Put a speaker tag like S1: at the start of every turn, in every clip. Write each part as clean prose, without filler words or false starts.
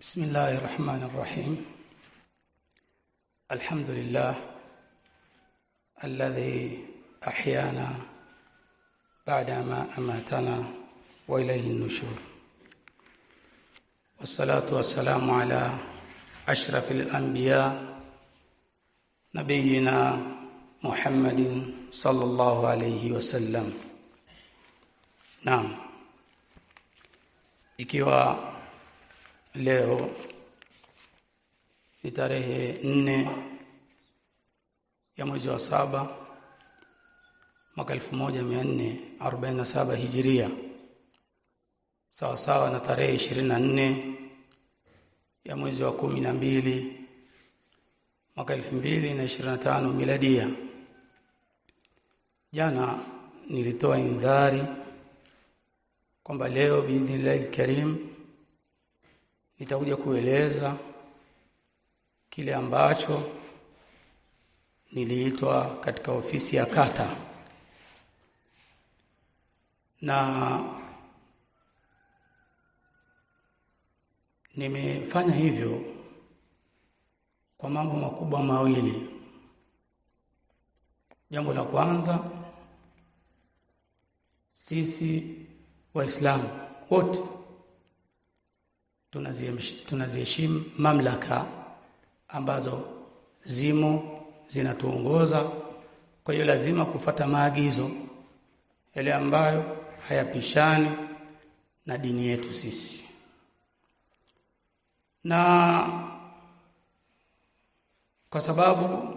S1: بسم الله الرحمن الرحيم. الحمد لله الذي أحيانا بعدما أماتنا وإليه النشور، والصلاة والسلام على أشرف الأنبياء نبينا محمد صلى الله عليه وسلم. Naam, ikiwa leo ni tarehe 4 ya mwezi wa 7 mwaka 1447 Hijiria, sawa sawa na tarehe 24 ya mwezi wa 12 mwaka 2025 Miladia. Jana nilitoa indhari kwamba leo biidhnillahi karim nitakuja kueleza kile ambacho niliitwa katika ofisi ya kata, na nimefanya hivyo kwa mambo makubwa mawili. Jambo la kwanza, sisi Waislamu wote tunaziheshimu mamlaka ambazo zinatuongoza. Kwa hiyo lazima kufuata maagizo yale ambayo hayapishani na dini yetu sisi. Na kwa sababu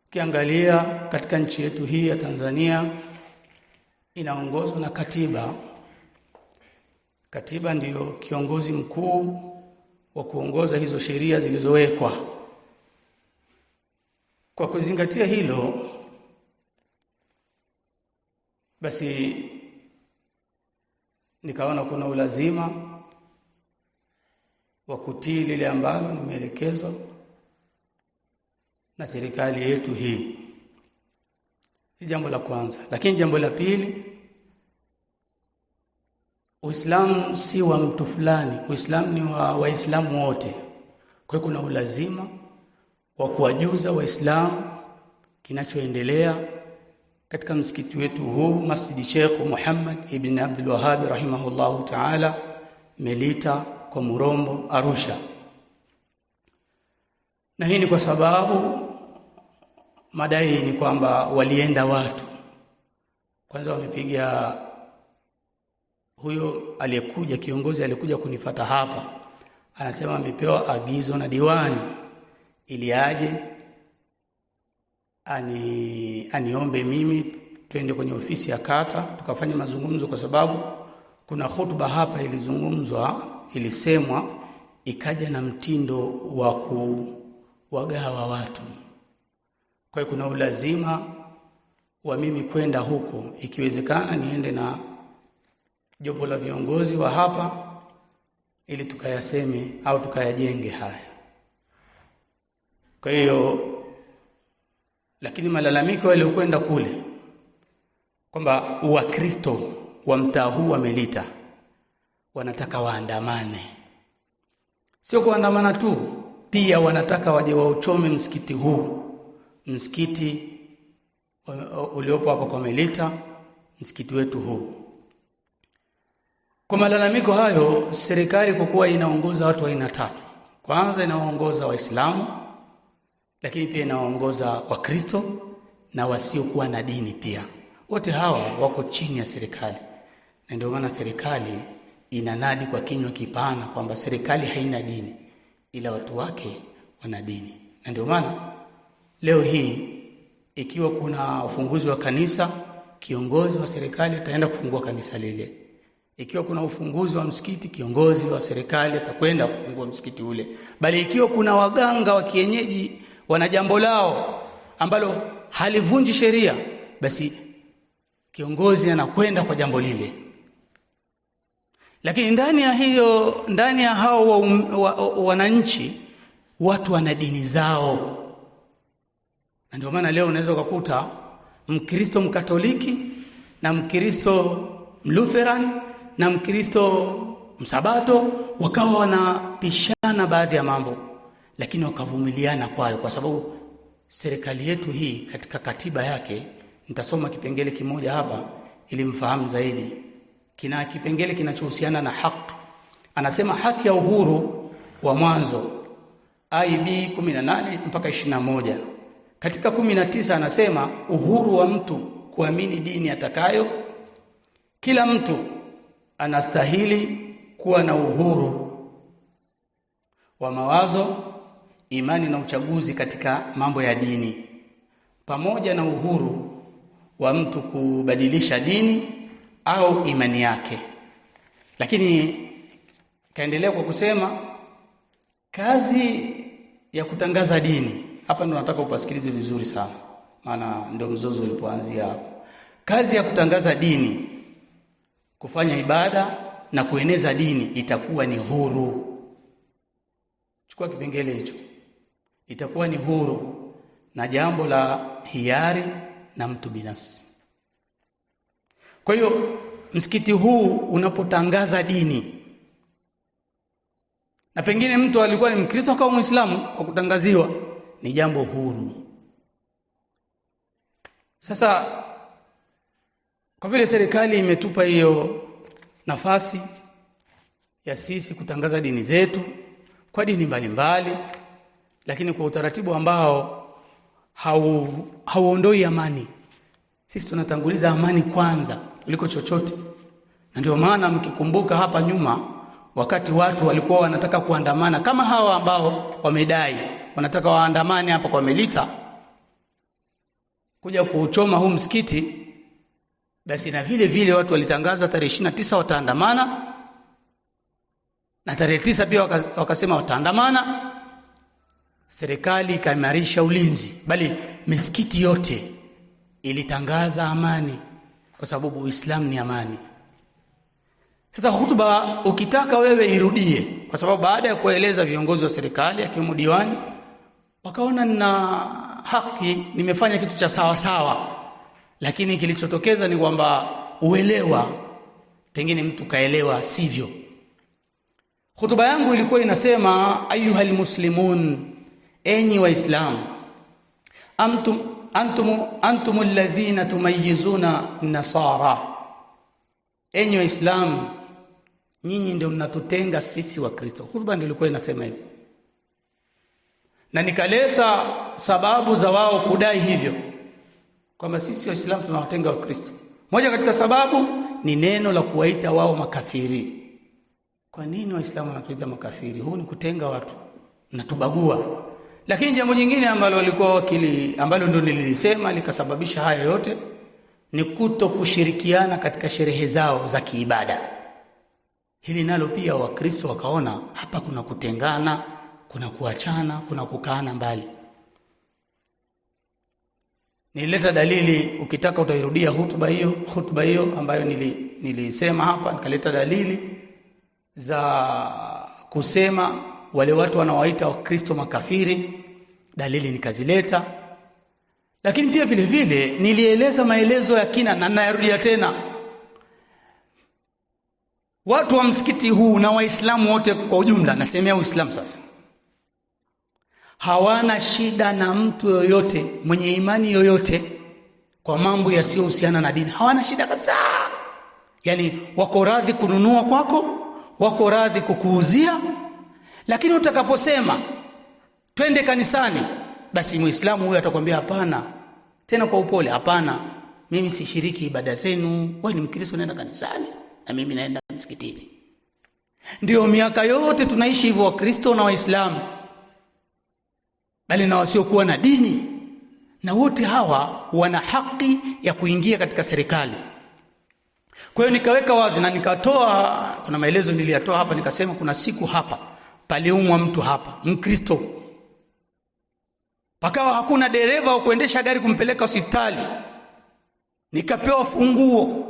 S1: ukiangalia katika nchi yetu hii ya Tanzania inaongozwa na katiba. Katiba ndiyo kiongozi mkuu wa kuongoza hizo sheria zilizowekwa. Kwa kuzingatia hilo, basi nikaona kuna ulazima wa kutii lile ambalo nimeelekezwa na serikali yetu hii. Ni jambo la kwanza. Lakini jambo la pili, Uislamu si wa mtu fulani, Uislamu ni wa Waislamu wote. Kwa hiyo kuna ulazima wa kuwajuza Waislamu kinachoendelea katika msikiti wetu huu, Masjid Sheikh Muhammad ibn Abdul Wahhab rahimahullahu ta'ala, Melita kwa Murombo, Arusha. Na hii ni kwa sababu madai ni kwamba walienda watu. Kwanza wamepiga huyo aliyekuja, kiongozi aliyekuja kunifuata hapa, anasema amepewa agizo na diwani ili aje aniombe mimi twende kwenye ofisi ya kata tukafanya mazungumzo, kwa sababu kuna hutuba hapa ilisemwa ikaja na mtindo wa kuwagawa watu. Kwa hiyo kuna ulazima wa mimi kwenda huko, ikiwezekana niende na jopo la viongozi wa hapa ili tukayaseme au tukayajenge haya. Kwa hiyo, lakini malalamiko yaliokwenda kule kwamba Wakristo wa mtaa huu wa Melita wanataka waandamane. Sio kuandamana tu, pia wanataka waje wauchome msikiti huu, msikiti uliopo hapa kwa Melita, msikiti wetu huu. Kwa malalamiko hayo, serikali kwa kuwa inaongoza watu wa aina tatu. Kwanza inaongoza Waislamu, lakini pia inaongoza Wakristo na wasiokuwa na dini pia. Wote hawa wako chini ya serikali. Na ndio maana serikali inanadi kwa kinywa kipana kwamba serikali haina dini, ila watu wake wana dini. Na ndio maana leo hii ikiwa kuna ufunguzi wa kanisa, kiongozi wa serikali ataenda kufungua kanisa lile. Ikiwa kuna ufunguzi wa msikiti, kiongozi wa serikali atakwenda kufungua msikiti ule. Bali ikiwa kuna waganga wa kienyeji wana jambo lao ambalo halivunji sheria, basi kiongozi anakwenda kwa jambo lile. Lakini ndani ya hao wananchi, watu wana dini zao. Na ndio maana leo unaweza kukuta Mkristo Mkatoliki na Mkristo Mlutheran na Mkristo Msabato, wakawa wanapishana baadhi ya mambo, lakini wakavumiliana kwayo, kwa sababu serikali yetu hii katika katiba yake, nitasoma kipengele kimoja hapa ili mfahamu zaidi. Kina kipengele kinachohusiana na haki. Anasema haki ya uhuru wa mwanzo, IB 18 mpaka 21. Katika 19 anasema uhuru wa mtu kuamini dini atakayo. Kila mtu anastahili kuwa na uhuru wa mawazo, imani na uchaguzi katika mambo ya dini, pamoja na uhuru wa mtu kubadilisha dini au imani yake. Lakini kaendelea kwa kusema kazi ya kutangaza dini. Hapa ndo nataka upasikilize vizuri sana, maana ndio mzozo ulipoanzia hapo. Kazi ya kutangaza dini, kufanya ibada na kueneza dini itakuwa ni huru. Chukua kipengele hicho. Itakuwa ni huru na jambo la hiari na mtu binafsi. Kwa hiyo msikiti huu unapotangaza dini, na pengine mtu alikuwa ni Mkristo au Muislamu, kwa kutangaziwa ni jambo huru. Sasa kwa vile serikali imetupa hiyo nafasi ya sisi kutangaza dini zetu kwa dini mbalimbali, lakini kwa utaratibu ambao hauondoi amani. Sisi tunatanguliza amani kwanza kuliko chochote. Na ndio maana mkikumbuka hapa nyuma, wakati watu walikuwa wanataka kuandamana kama hawa ambao wamedai wanataka waandamane hapa kwa Melita kuja kuchoma huu msikiti, basi na vile vile watu walitangaza tarehe 29 wataandamana, na tarehe 9 pia wakasema wataandamana. Serikali ikaimarisha ulinzi, bali misikiti yote ilitangaza amani, kwa sababu Uislamu ni amani. Sasa hutuba ukitaka wewe irudie, kwa sababu baada ya kueleza viongozi wa serikali akiwemo diwani, wakaona na haki, nimefanya kitu cha sawa sawa, lakini kilichotokeza ni kwamba uelewa, pengine mtu kaelewa sivyo. Hutuba yangu ilikuwa inasema ayuhal muslimun, enyi waislamu, antum alladhina tumayizuna nasara, enyi waislamu, nyinyi ndio mnatutenga sisi wa Kristo. Hutuba ndio ilikuwa inasema hivyo, na nikaleta sababu za wao kudai hivyo, kwamba sisi waislamu tunawatenga wa Kristo. Moja katika sababu ni neno la kuwaita wao makafiri. Kwa nini waislamu wanatuita makafiri? Huu ni kutenga watu, natubagua. Lakini jambo jingine ambalo walikuwa ambalo ndio nilisema likasababisha haya yote ni kuto kushirikiana katika sherehe zao za kiibada. Hili nalo pia Wakristo wakaona hapa kuna kutengana, kuna kuachana, kuna kukaana mbali. Nilileta dalili, ukitaka utairudia hutuba hiyo ambayo nilisema hapa, nikaleta dalili za kusema wale watu wanaowaita Wakristo makafiri, dalili nikazileta. Lakini pia vile vile nilieleza maelezo ya kina, na narudia tena, watu wa msikiti huu na waislamu wote kwa ujumla, nasemea Uislamu sasa, hawana shida na mtu yoyote mwenye imani yoyote kwa mambo yasiyohusiana na dini. Hawana shida kabisa. Yani wako radhi kununua kwako, wako radhi kukuuzia, lakini utakaposema twende kanisani, basi Muislamu huyo atakwambia hapana, tena kwa upole, hapana, mimi sishiriki ibada zenu. Wewe ni Mkristo, nenda kanisani na mimi naenda msikitini. Ndio miaka yote tunaishi hivyo, Wakristo na Waislamu, bali na wasiokuwa na dini, na wote hawa wana haki ya kuingia katika serikali. Kwa hiyo nikaweka wazi na nikatoa, kuna maelezo niliyatoa hapa, nikasema kuna siku hapa paliumwa mtu hapa Mkristo, pakawa hakuna dereva wa kuendesha gari kumpeleka hospitali. Nikapewa funguo,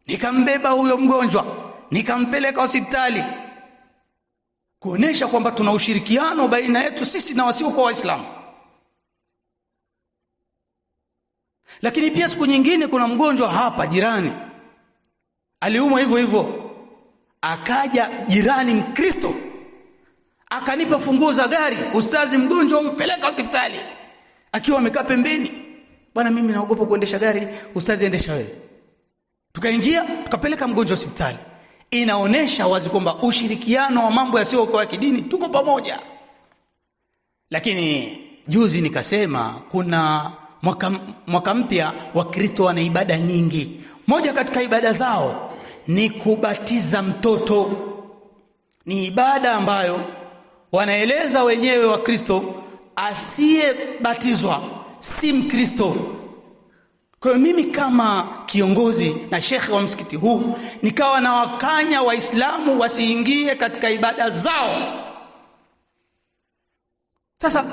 S1: nikambeba huyo mgonjwa, nikampeleka hospitali, kuonesha kwamba tuna ushirikiano baina yetu sisi na wasiokuwa Waislamu. Lakini pia siku nyingine kuna mgonjwa hapa jirani aliumwa hivyo hivyo, akaja jirani Mkristo akanipa funguo za gari, ustazi mgonjwa upeleka hospitali, akiwa amekaa pembeni. Bwana, mimi naogopa kuendesha gari, ustazi endesha wewe. Tukaingia tukapeleka mgonjwa hospitali. Inaonesha wazi kwamba ushirikiano wa mambo yasiyo kwa kidini tuko pamoja. Lakini juzi nikasema kuna mwaka mpya wa Kristo wana ibada nyingi. Moja katika ibada zao ni kubatiza mtoto. Ni ibada ambayo wanaeleza wenyewe wa Kristo asiyebatizwa si Mkristo. Kwa hiyo mimi kama kiongozi na shekhe wa msikiti huu nikawa na wakanya Waislamu wasiingie katika ibada zao. Sasa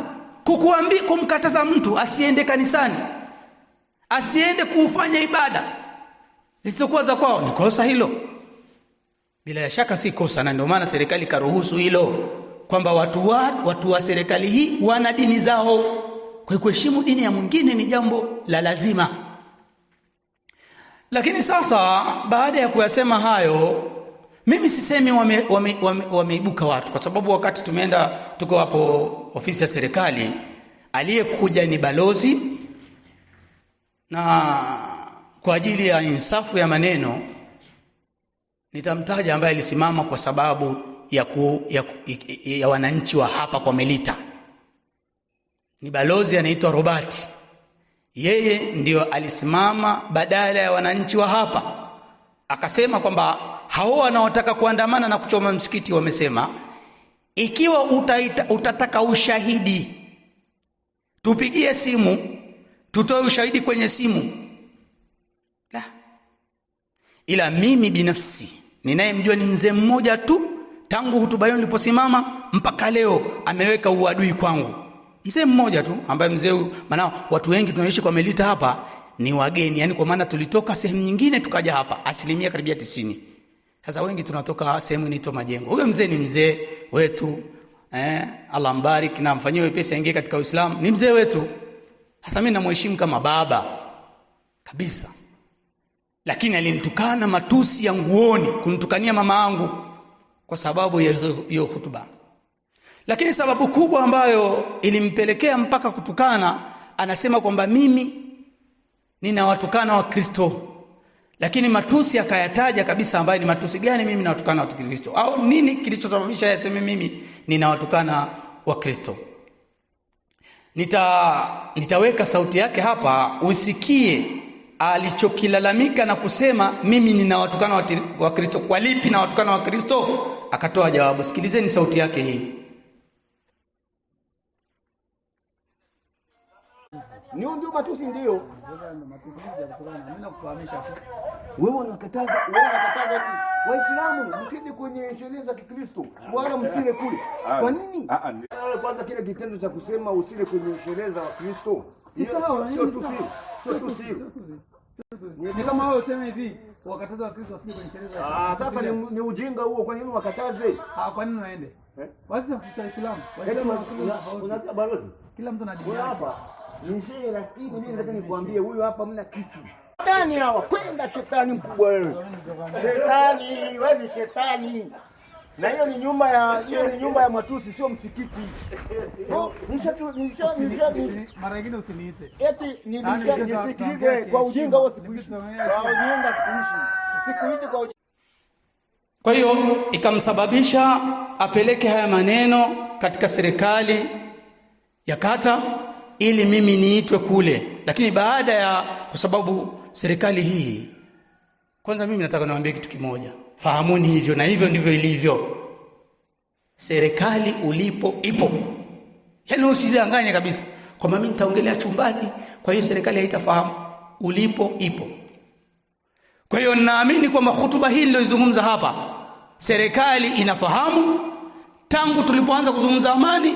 S1: kumkataza mtu asiende kanisani, asiende kufanya ibada zisizokuwa za kwao, ni kosa hilo. Bila shaka si kosa, na ndio maana serikali karuhusu hilo, kwamba watu wa serikali hii wana dini zao. Kwa kuheshimu dini ya mwingine ni jambo la lazima. Lakini sasa baada ya kuyasema hayo, mimi sisemi wameibuka watu, kwa sababu wakati tuko hapo ofisi ya serikali, aliyekuja ni balozi, na kwa ajili ya insafu ya maneno nitamtaja ambaye alisimama kwa sababu ya wananchi wa hapa kwa Melita. Ni balozi anaitwa Robert. Yeye ndio alisimama badala ya wananchi wa hapa, akasema kwamba hao wanaotaka kuandamana na kuchoma msikiti wamesema ikiwa utataka ushahidi tupigie simu, tutoe ushahidi kwenye simu. La. Ila mimi binafsi ninayemjua ni mzee mmoja tu, tangu hutuba hiyo niliposimama mpaka leo ameweka uadui kwangu. Mzee mmoja tu ambaye mzee huyu, maana watu wengi tunaishi kwa Melita hapa ni wageni, yani kwa maana tulitoka sehemu nyingine tukaja hapa, asilimia karibia 90. Sasa wengi tunatoka sehemu inaitwa Majengo. Huyo mzee ni mzee wetu, Allah mbariki na amfanyie wepesi aingie katika Uislamu, ni mzee wetu. Sasa mimi namheshimu kama baba kabisa. Lakini alinitukana matusi ya nguoni, kunitukania mama yangu kwa sababu ya hiyo hutuba. Lakini sababu kubwa ambayo ilimpelekea mpaka kutukana, anasema kwamba mimi ninawatukana wa Kristo. Lakini matusi akayataja kabisa, ambayo ni matusi gani mimi nawatukana wa Kristo, au nini kilichosababisha yaseme mimi ninawatukana wa Kristo. Nitaweka sauti yake hapa usikie alichokilalamika na kusema mimi ninawatukana wa Kristo. Kwa lipi nawatukana wa Kristo? Akatoa jawabu. Sikilizeni sauti yake hii.
S2: Ndio matusi ndio. Wewe unakataza Waislamu msije kwenye sherehe za Kikristo, wala msile kule. Kwa nini? Kwanza kile kitendo cha kusema usile kwenye sherehe za Wakristo, sio tusi.
S3: Ni kama wewe useme hivi, wakataza Wakristo wasije kwenye sherehe za.
S2: Sasa ni ujinga huo. Kwa nini wakataze?
S3: Kwa nini waende? Basi wa Uislamu.
S2: Unataka balozi.
S3: Kila mtu ana dini yake.
S2: Hapa ni shehe, lakini mimi nataka nikwambie huyu hapa mna kitu. Shetani hawa, kwenda shetani mkubwa wewe. Shetani, wewe ni shetani. Na hiyo ni nyumba ya matusi, sio msikiti.
S3: Mara nyingine usiniite.
S2: Eti nisikilize kwa ujinga huo sikuishi. Kwa ujinga sikuishi kwa ujinga.
S1: Kwa hiyo ikamsababisha apeleke haya maneno katika serikali ya kata ili mimi niitwe kule. Lakini baada ya, kwa sababu serikali hii, kwanza mimi nataka niwaambie kitu kimoja, fahamuni hivyo, na hivyo ndivyo ilivyo. Serikali ulipo ipo. Yaani usidanganye kabisa kwamba mimi nitaongelea chumbani, kwa hiyo serikali haitafahamu. Ulipo ipo. Kwa hiyo naamini kwamba hutuba hii nilizungumza hapa serikali inafahamu. Tangu tulipoanza kuzungumza amani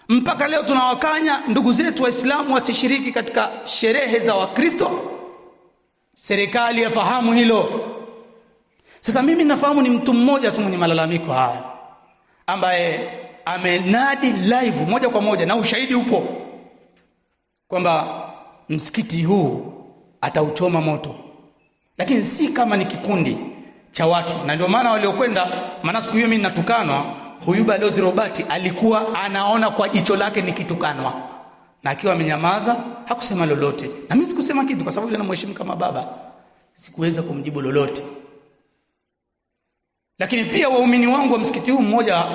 S1: mpaka leo tunawakanya ndugu zetu Waislamu wasishiriki katika sherehe za Wakristo. Serikali yafahamu hilo. Sasa mimi nafahamu ni mtu mmoja tu mwenye malalamiko haya, ambaye amenadi live moja kwa moja, na ushahidi upo kwamba msikiti huu atauchoma moto. Lakini si kama ni kikundi cha watu. Na ndio maana waliokwenda, maana siku hiyo mimi ninatukanwa, huyu Balozi Robert alikuwa anaona kwa jicho lake nikitukanwa, na akiwa amenyamaza hakusema lolote, na mimi sikusema kitu kwa sababu ninamheshimu kama baba, sikuweza kumjibu lolote. Lakini pia waumini wangu wa msikiti huu, mmoja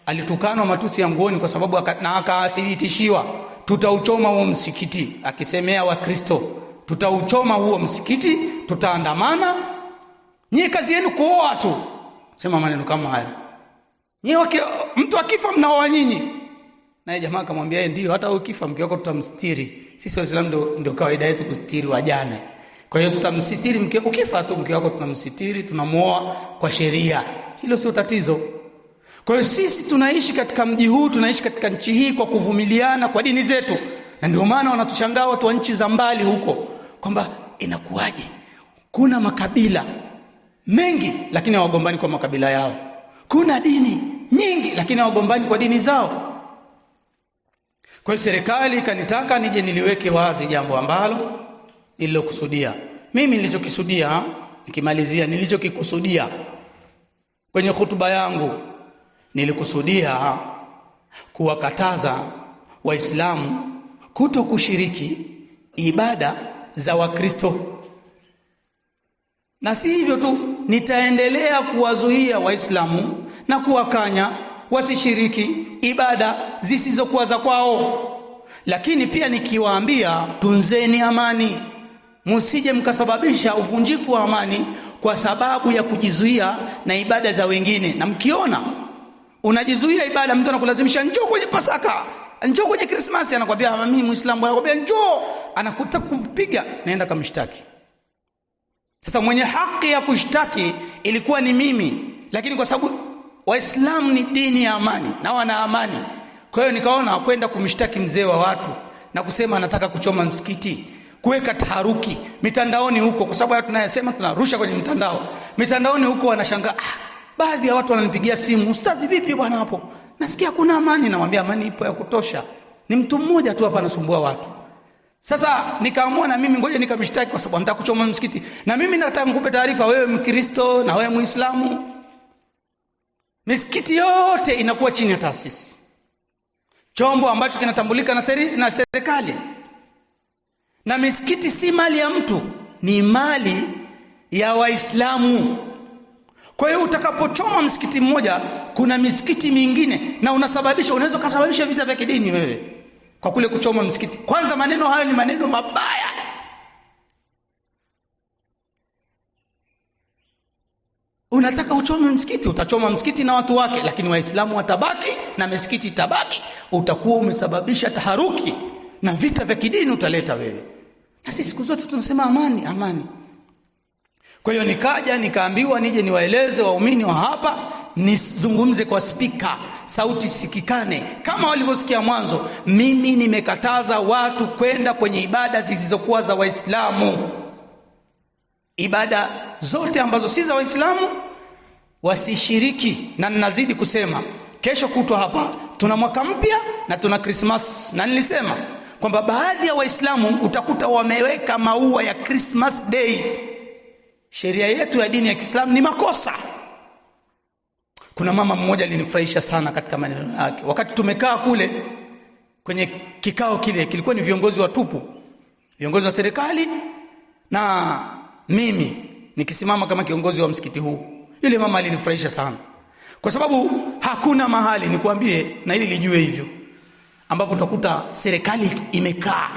S1: alitukanwa matusi ya nguoni kwa sababu na akathibitishiwa tutauchoma huo msikiti, akisemea Wakristo tutauchoma huo msikiti, tutaandamana, nyie kazi yenu kuoa tu. Sema maneno kama haya. Nyie mtu akifa mnaoa nyinyi. Naye jamaa akamwambia yeye ndio, hata ukifa mke wako tutamstiri. Sisi Waislamu ndio kawaida yetu kustiri wajane. Kwa hiyo tutamstiri mke, ukifa tu mke wako tunamstiri, tunamuoa kwa sheria. Hilo sio tatizo. Kwa hiyo sisi tunaishi katika mji huu, tunaishi katika nchi hii kwa kuvumiliana kwa dini zetu. Na ndio maana wanatushangaa watu wa nchi za mbali huko kwamba inakuwaje kuna makabila mengi lakini hawagombani kwa makabila yao. Kuna dini nyingi lakini hawagombani kwa dini zao. Kwa hiyo serikali kanitaka nije niliweke wazi jambo ambalo nililokusudia. Mimi nilichokisudia, nikimalizia nilichokikusudia kwenye hutuba yangu, nilikusudia kuwakataza Waislamu kuto kushiriki ibada za Wakristo. Na si hivyo tu, nitaendelea kuwazuia Waislamu na kuwakanya wasishiriki ibada zisizokuwa za kwao. Lakini pia nikiwaambia tunzeni amani, msije mkasababisha uvunjifu wa amani kwa sababu ya kujizuia na ibada za wengine. Na mkiona unajizuia ibada, mtu anakulazimisha njoo kwenye Pasaka, njoo kwenye Krismasi, anakuambia mimi Muislamu, anakuambia njoo, anakutaka kumpiga, naenda kamshtaki. Sasa mwenye haki ya kushtaki ilikuwa ni mimi, lakini kwa sababu Waislamu ni dini ya amani na wana amani, kwa hiyo nikaona kwenda kumshtaki mzee wa watu na kusema anataka kuchoma msikiti, kuweka taharuki mitandaoni huko, kwa sababu tunayasema tunarusha kwenye mtandao. Mitandaoni huko wanashangaa, baadhi ya watu wananipigia simu, ustadhi vipi bwana hapo? Nasikia kuna amani. Namwambia amani ipo ya kutosha. Ni mtu mmoja tu hapa anasumbua watu. Sasa nikaamua na mimi ngoja nikamshtaki kwa sababu nataka kuchoma msikiti. Na mimi nataka nikupe taarifa, wewe Mkristo na wewe Muislamu, misikiti yote inakuwa chini ya taasisi, chombo ambacho kinatambulika na serikali. Na misikiti si mali ya mtu, ni mali ya Waislamu. Kwa hiyo utakapochoma msikiti mmoja, kuna misikiti mingine, na unaweza kusababisha vita vya kidini wewe kwa kule kuchoma msikiti. Kwanza maneno hayo ni maneno mabaya. Unataka uchome msikiti, utachoma msikiti na watu wake, lakini Waislamu watabaki na misikiti itabaki. Utakuwa umesababisha taharuki na vita vya kidini utaleta wewe. Na sisi siku zote tunasema amani, amani. Kwa hiyo nikaambiwa nije niwaeleze waumini wa hapa, nizungumze kwa spika, sauti sikikane kama walivyosikia mwanzo. Mimi nimekataza watu kwenda kwenye ibada zisizokuwa za Waislamu. Ibada zote ambazo si za Waislamu wasishiriki. Na ninazidi kusema, kesho kutwa hapa tuna mwaka mpya na tuna Christmas, na nilisema kwamba baadhi ya Waislamu utakuta wameweka maua ya Christmas Day. Sheria yetu ya dini ya Kiislamu ni makosa. Kuna mama mmoja alinifurahisha sana katika maneno yake. Wakati tumekaa kule kwenye kikao kile, kilikuwa ni viongozi watupu, viongozi wa serikali na mimi nikisimama kama kiongozi wa msikiti huu. Yule mama alinifurahisha sana, kwa sababu hakuna mahali, nikwambie na ili lijue hivyo, ambapo utakuta serikali imekaa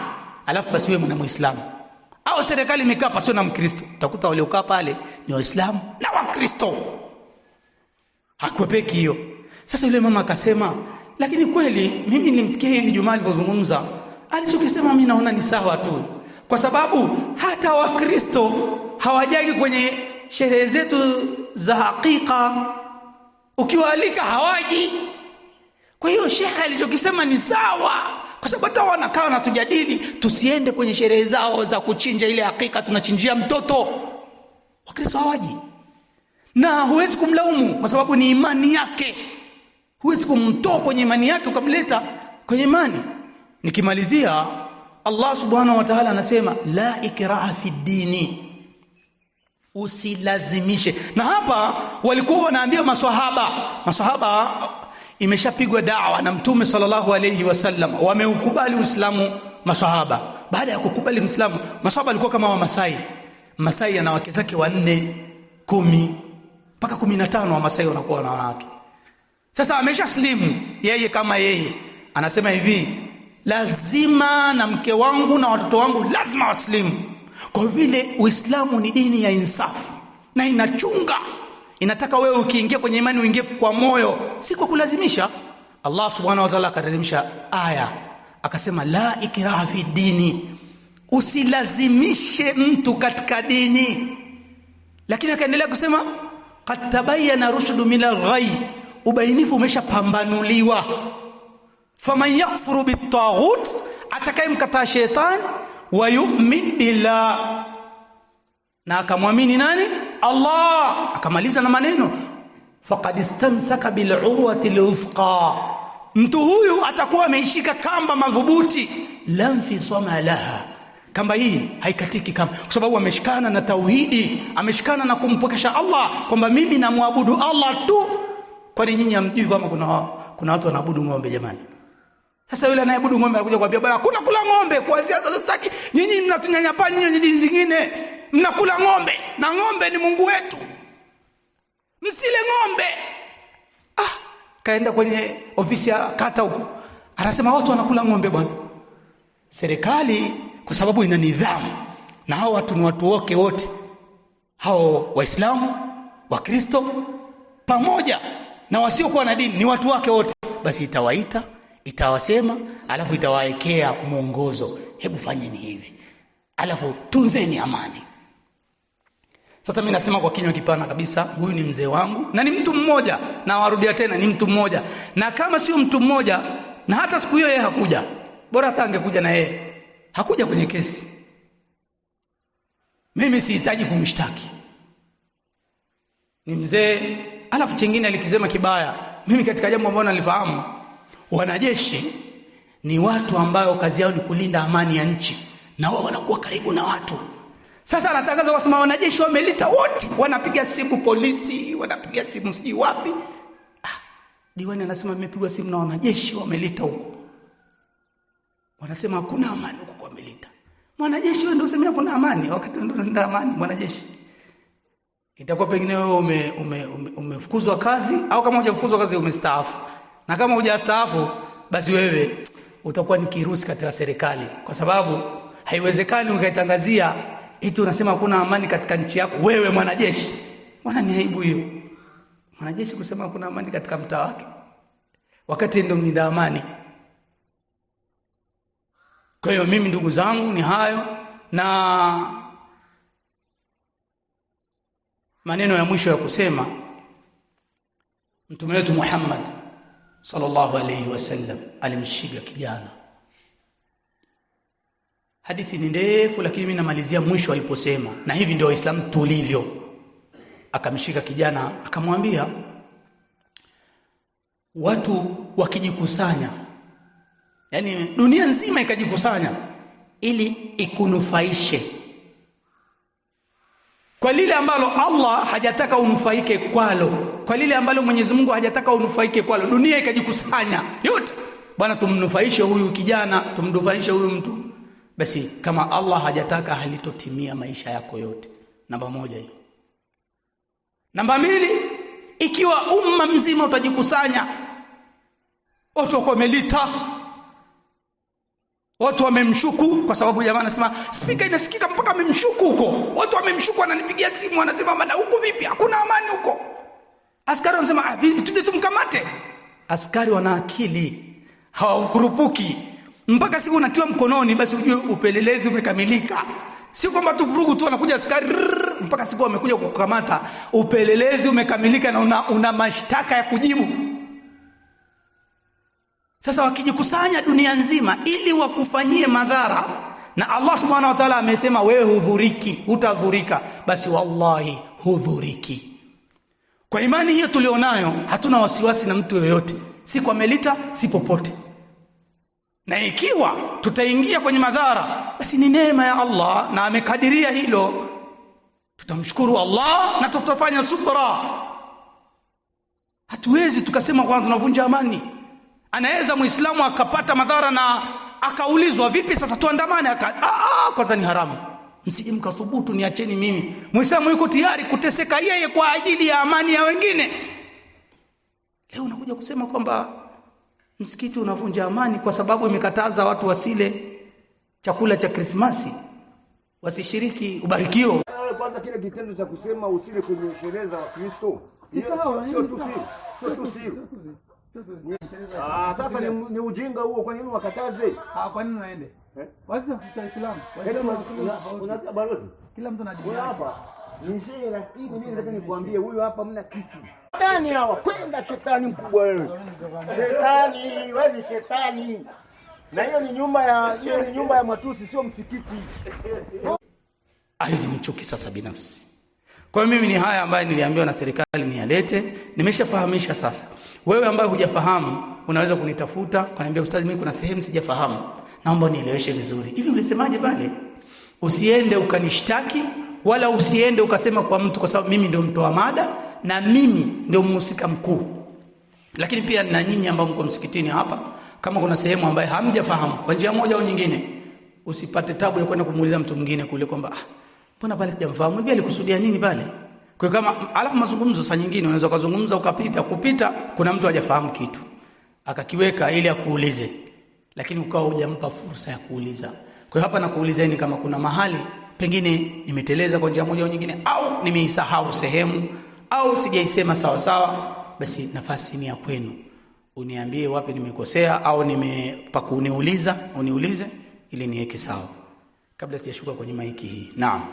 S1: alafu pasiwe mwana Muislamu, au serikali imekaa pasiwe na Mkristo. Utakuta waliokaa pale ni Waislamu na Wakristo, hakuepeki hiyo. Sasa yule mama akasema, lakini kweli mimi nilimsikia hiyo Ijumaa alivyozungumza, alichokisema mimi naona ni sawa tu, kwa sababu hata Wakristo hawajagi kwenye sherehe zetu za hakika, ukiwaalika hawaji. Kwa hiyo shekhe alichokisema ni sawa, kwa sababu hata wanakaa na tujadili tusiende kwenye sherehe zao za kuchinja ile hakika, tunachinjia mtoto. Wakristo hawaji, na huwezi kumlaumu kwa sababu ni imani yake. Huwezi kumtoa kwenye imani yake ukamleta kwenye imani. Nikimalizia, Allah subhanahu wa ta'ala anasema la ikraha fi dini, usilazimishe. Na hapa walikuwa wanaambia maswahaba imeshapigwa da'wa na Mtume sallallahu alayhi wasallam, wameukubali Uislamu maswahaba. Baada ya kukubali Uislamu, maswahaba walikuwa kama Masai ana wake zake 4, 10 mpaka 15 wa Masai wanakuwa na wanawake. Sasa ameshaslimu yeye anasema hivi, lazima na mke wangu na watoto wangu lazima waslimu. Kwa vile Uislamu ni dini ya insafu na inachunga, inataka wewe ukiingia kwenye imani uingie kwa moyo, si kwa kulazimisha. Allah subhanahu wa ta'ala akateremsha aya akasema, la ikraha fi dini, usilazimishe mtu katika dini. Lakini akaendelea kusema, qad tabayyana rushdu min al-ghayy, ubainifu umeshapambanuliwa. Faman yakfuru bit-taghut, atakayemkataa shetani, wa yu'min billah, na akamwamini nani? Allah. Akamaliza na maneno, faqad istamsaka bil urwati al-wuthqa, mtu huyu atakuwa ameishika kamba madhubuti, lam fisama laha, kamba hii haikatiki kama, kwa sababu ameshikana na tauhidi, ameshikana na kumpokesha Allah, kwamba mimi namwabudu Allah tu. Kwani nyinyi hamjui kama kuna watu wanaabudu ng'ombe jamani? Sasa yule anayeabudu ng'ombe anakuja kuambia bwana, kuna kula ng'ombe kuanzia sasa, sitaki nyinyi mnatunyanyapaa, nyinyi dini zingine mnakula ng'ombe, na ng'ombe ni Mungu wetu, msile ng'ombe. Kaenda kwenye ofisi ya kata huko, anasema watu wanakula ng'ombe bwana. Serikali kwa sababu ina nidhamu, na hao watu ni watu wake wote, hao Waislamu, Wakristo pamoja na wasiokuwa na dini, ni watu wake wote, basi itawaita, itawasema, alafu itawaekea mwongozo, hebu fanyeni hivi, alafu tunzeni amani. Sasa mimi nasema kwa kinywa kipana kabisa, huyu ni mzee wangu na ni mtu mmoja, na warudia tena, ni mtu mmoja. Na kama sio mtu mmoja, na hata siku hiyo yeye hakuja, bora hata angekuja na yeye hakuja kwenye kesi, mimi sihitaji kumshtaki. Ni mzee. Alafu chingine alikisema kibaya, mimi katika jambo ambalo nalifahamu, wanajeshi ni watu ambao kazi yao ni kulinda amani ya nchi, na wao wanakuwa karibu na watu. Sasa anatangaza wasema wanajeshi wamelita wote, wanapiga simu polisi, wanapiga simu siji wapi. Diwani anasema nimepigwa simu na wanajeshi wamelita huko, wanasema hakuna amani huko kwa Melita. Mwanajeshi wewe ndio usemea kuna amani, wakati ndio ndio amani mwanajeshi. Itakuwa pengine wewe umefukuzwa kazi, au kama hujafukuzwa kazi umestaafu. Na kama hujastaafu, basi wewe utakuwa ni kirusi katika serikali, kwa sababu haiwezekani ukaitangazia eti unasema hakuna amani katika nchi yako, wewe mwanajeshi. Mbona ni aibu hiyo? Mwanajeshi kusema hakuna amani katika mtaa wake, wakati ndio mlinda amani. Kwa hiyo mimi ndugu zangu ni hayo, na maneno ya mwisho ya kusema, Mtume wetu Muhammad sallallahu alayhi wasallam alimshika kijana. Hadithi ni ndefu, lakini mimi namalizia mwisho aliposema, na hivi ndio Waislamu tulivyo. Akamshika kijana akamwambia, watu wakijikusanya, yani dunia nzima ikajikusanya ili ikunufaishe kwa lile ambalo Allah hajataka unufaike kwalo, kwa lile ambalo Mwenyezi Mungu hajataka unufaike kwalo, dunia ikajikusanya yote, bwana tumnufaishe huyu kijana, tumnufaishe huyu mtu, basi kama Allah hajataka halitotimia maisha yako yote. Namba moja hiyo. Namba mbili, ikiwa umma mzima utajikusanya, watu wako wamelita, watu wamemshuku, kwa sababu jamaa anasema speaker inasikika mpaka amemshuku huko, watu wamemshuku, ananipigia simu anasema bana huko vipi, hakuna amani huko. Askari wanasema tuje tumkamate. Askari wana akili, hawakurupuki. Mpaka siku unatiwa mkononi, basi ujue upelelezi umekamilika. Sio kwamba tu vurugu tu anakuja askari mpaka siku amekuja kukukamata, upelelezi umekamilika na una mashtaka ya kujibu. Sasa wakijikusanya dunia nzima ili wakufanyie madhara, na Allah subhanahu wa ta'ala amesema wewe hudhuriki, hutadhurika, basi wallahi hudhuriki. Kwa imani hiyo tulionayo, hatuna wasiwasi na mtu yoyote, si kwa Melita, si popote. Na ikiwa tutaingia kwenye madhara, basi ni neema ya Allah na amekadiria hilo. tutamshukuru Allah na tutafanya subra. Hatuwezi tukasema kwanza tunavunja amani. Anaweza Muislamu akapata madhara na akaulizwa vipi sasa tuandamane, kwanza ni haramu. Msije mkathubutu, niacheni mimi. Muislamu yuko tayari kuteseka yeye kwa ajili ya amani ya wengine. Leo unakuja kusema kwamba msikiti unavunja amani kwa sababu imekataza watu wasile chakula cha Krismasi, wasishiriki ubarikio.
S2: Kwanza kile kitendo cha kusema usile kwenye sherehe za Wakristo, sio tusi. Sasa ni ujinga huo. Kwa nini wakataze?
S3: Kwa nini waende? Wazi wa Uislamu.
S2: Unataka balozi?
S3: Kila mtu anajua.
S2: Wewe hapa ni shehe, lakini mimi nataka nikwambie huyu hapa mna kitu. Shetani hawa, kwenda shetani mkubwa wewe. Shetani, wewe ni shetani. Na hiyo ni nyumba ya matusi, sio msikiti.
S1: Hizi ni chuki sasa binafsi. Kwa hiyo mimi ni haya ambayo niliambiwa na serikali niyalete, nimeshafahamisha sasa. Wewe ambaye hujafahamu unaweza kunitafuta, kuniambia ustazi, mimi kuna sehemu sijafahamu, naomba nieleweshe vizuri. Hivi ulisemaje pale? Usiende ukanishtaki wala usiende ukasema kwa mtu, kwa sababu mimi ndio mtoa mada na mimi ndio mhusika mkuu. Lakini pia na nyinyi ambao mko msikitini hapa, kama kuna sehemu ambayo hamjafahamu kwa njia moja au nyingine, usipate tabu ya kwenda kumuuliza mtu mwingine kule kwamba mbona pale sijamfahamu, hivi alikusudia nini pale? Kwa kama alafu mazungumzo saa nyingine unaweza kuzungumza kupita kuna mtu hajafahamu kitu akakiweka ili akuulize, lakini ukawa hujampa fursa ya kuuliza. Kwa hiyo hapa nakuulizeni kama kuna mahali pengine nimeteleza kwa njia moja au nyingine, au nimeisahau sehemu, au sijaisema sawa sawa, basi nafasi ni ya kwenu. Uniambie wapi nimekosea au uniulize ili niweke sawa kabla sijashuka kwenye maiki hii. Naam.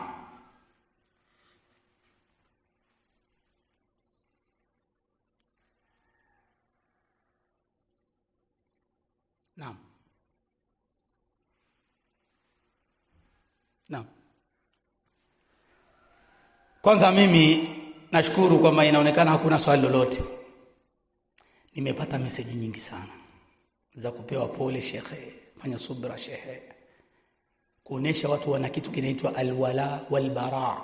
S1: Naam. Kwanza mimi nashukuru kwamba inaonekana hakuna swali lolote. Nimepata message nyingi sana za kupewa pole shekhe, fanya subra shekhe, kuonesha watu wana kitu kinaitwa alwala walbara,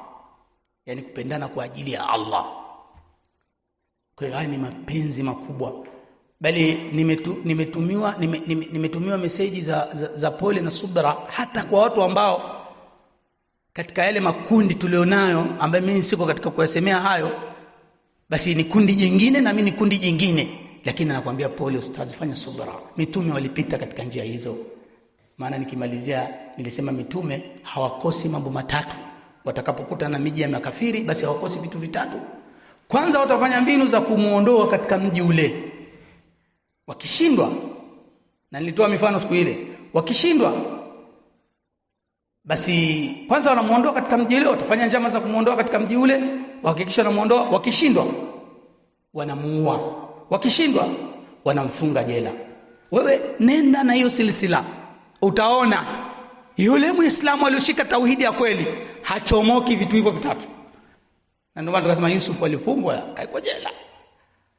S1: yani kupendana kwa ajili ya Allah. Kwa hiyo ni mapenzi makubwa. Bali nimetumiwa message za pole na subra hata kwa watu ambao katika yale makundi tulionayo, ambaye mimi siko katika kuyasemea hayo, basi ni kundi jingine na mimi ni kundi jingine, lakini nakwambia pole ustaz, fanya subra. Mitume walipita katika njia hizo. Maana nikimalizia nilisema mitume hawakosi mambo matatu. Watakapokuta na miji ya makafiri, basi hawakosi vitu vitatu. Kwanza watafanya mbinu za kumuondoa katika mji ule. Wakishindwa, na nilitoa mifano siku ile, wakishindwa basi kwanza wanamuondoa katika mji ule, watafanya njama za kumuondoa katika mji ule, wahakikisha wanamuondoa. Wakishindwa wanamuua, wakishindwa wanamfunga jela. Wewe nenda na hiyo silsila, utaona yule Muislamu aliyoshika tauhidi ya kweli hachomoki vitu hivyo vitatu. Na ndio maana tukasema Yusuf alifungwa kaiko jela,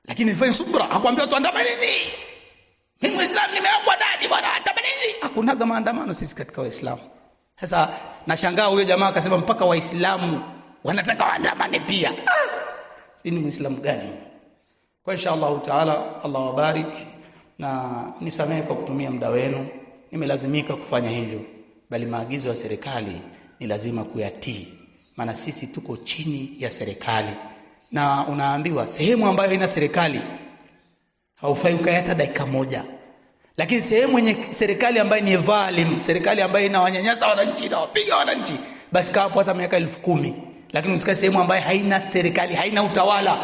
S1: lakini alifanya subra, hakuambia tuandamane nini. Mimi Muislamu nimewekwa ndani bwana, andamane nini? Hakunaga maandamano sisi katika Waislamu. Sasa nashangaa huyo jamaa akasema mpaka Waislamu wanataka waandamane pia. Si ni Muislamu gani? Kwa inshallah taala, Allah wabarik, na nisamehe kwa kutumia muda wenu. Nimelazimika kufanya hivyo, bali maagizo ya serikali ni lazima kuyatii, maana sisi tuko chini ya serikali. Na unaambiwa sehemu ambayo haina serikali haufai ukayata dakika moja. Lakini sehemu yenye serikali ambayo ni dhalim, serikali ambayo inawanyanyasa wananchi na wapiga wananchi, basi kaa hapo hata miaka 10,000. Lakini usikae sehemu ambayo haina serikali, haina utawala.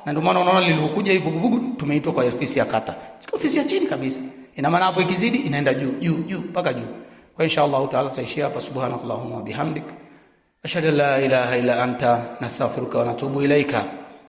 S1: Na ndio maana unaona lilipokuja hivi vuguvugu tumeitwa kwa ofisi ya kata, ofisi ya chini kabisa. Ina maana hapo ikizidi inaenda juu mpaka juu. Kwa inshallah taala tutaishia hapa. Subhanakallahumma wa bihamdik, ashhadu an la ilaha illa anta, nastaghfiruka wa natubu ilaika.